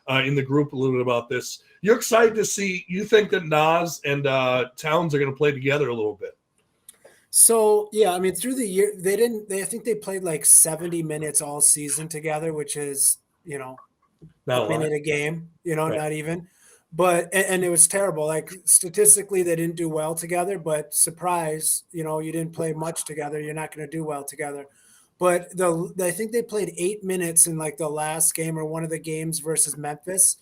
in the group a little bit about this. You're excited to see. You think that Naz and Towns are going to play together a little bit. So yeah, I mean, through the year I think they played like 70 minutes all season together, which is Not a minute a game, Right. not even. But and it was terrible. Like statistically, they didn't do well together. But surprise, you didn't play much together. You're not going to do well together. But I think they played 8 minutes in like the last game or one of the games versus Memphis,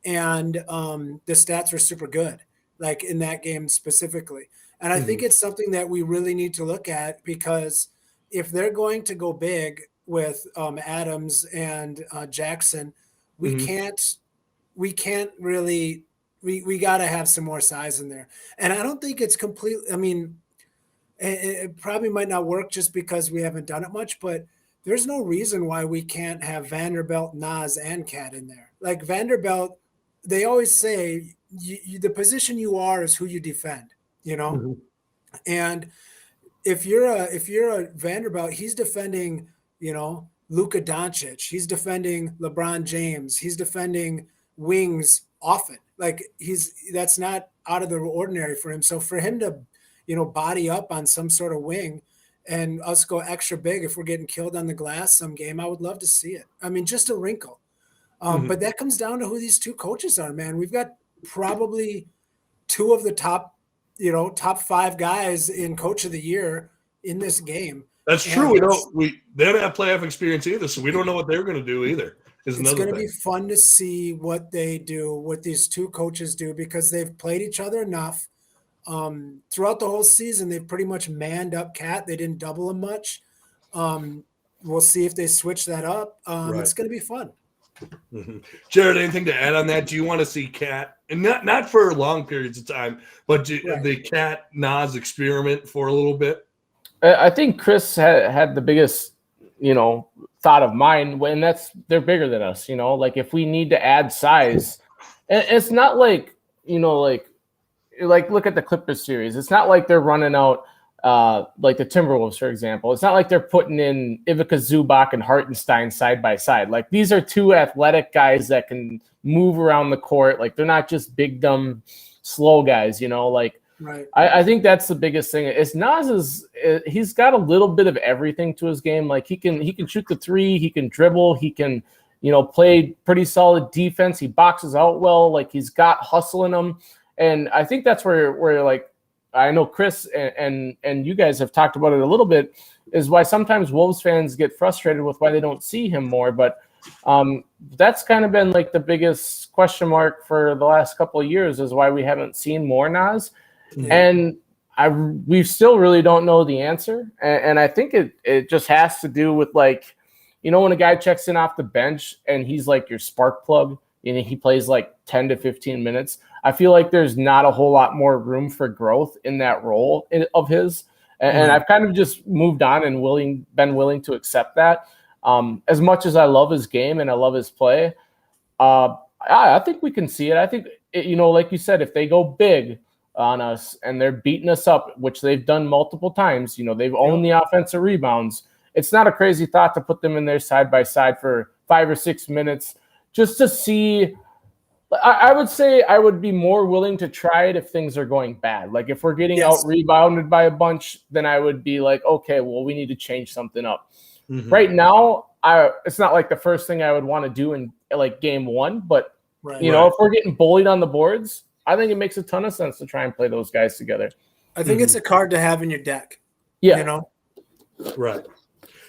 and the stats were super good, like in that game specifically. And I think it's something that we really need to look at, because if they're going to go big with Adams and Jackson, we can't really we got to have some more size in there. And I don't think it's complete. I mean, it probably might not work just because we haven't done it much, but there's no reason why we can't have Vanderbilt, Naz, and Cat in there. Like Vanderbilt, they always say the position you are is who you defend, and if you're a Vanderbilt, he's defending, Luka Doncic, he's defending LeBron James, he's defending wings often. Like that's not out of the ordinary for him. So for him to, body up on some sort of wing and us go extra big if we're getting killed on the glass some game, I would love to see it. I mean, just a wrinkle. But that comes down to who these two coaches are, man. We've got probably two of the top 5 guys in Coach of the Year in this game. That's true. They don't have playoff experience either, so we don't know what they're going to do either. It's going to be fun to see what they do, what these two coaches do, because they've played each other enough. Throughout the whole season, they've pretty much manned up Cat. They didn't double him much. We'll see if they switch that up. It's going to be fun. Jared, anything to add on that? Do you want to see Cat, and not for long periods of time, but the Cat Naz experiment for a little bit? I think Chris had the biggest, thought of mine, when they're bigger than us. Like if we need to add size, and it's not like like look at the Clippers series. It's not like they're running out like the Timberwolves, for example. It's not like they're putting in Ivica Zubac and Hartenstein side by side. Like these are two athletic guys that can move around the court. Like they're not just big, dumb, slow guys, Right. I think that's the biggest thing. Is Naz he's got a little bit of everything to his game. Like he can shoot the three, he can dribble, he can, play pretty solid defense. He boxes out well. Like he's got hustle in him. And I think that's where like, I know Chris and you guys have talked about it a little bit, is why sometimes Wolves fans get frustrated with why they don't see him more. But that's kind of been like the biggest question mark for the last couple of years, is why we haven't seen more Naz. And we still really don't know the answer. And I think it just has to do with, like, when a guy checks in off the bench and he's like your spark plug, he plays like 10 to 15 minutes. I feel like there's not a whole lot more room for growth in that role of his. And I've kind of just moved on and been willing to accept that. As much as I love his game and I love his play, I think we can see it. I think, like you said, if they go big on us and they're beating us up, which they've done multiple times, they've owned the offensive rebounds. It's not a crazy thought to put them in there side by side for 5 or 6 minutes just to see. I would say I would be more willing to try it if things are going bad. Like if we're getting out rebounded by a bunch, then I would be like, okay, well, we need to change something up. Right now, it's not like the first thing I would want to do in like game one, but if we're getting bullied on the boards, I think it makes a ton of sense to try and play those guys together. I think it's a card to have in your deck. Yeah. Right.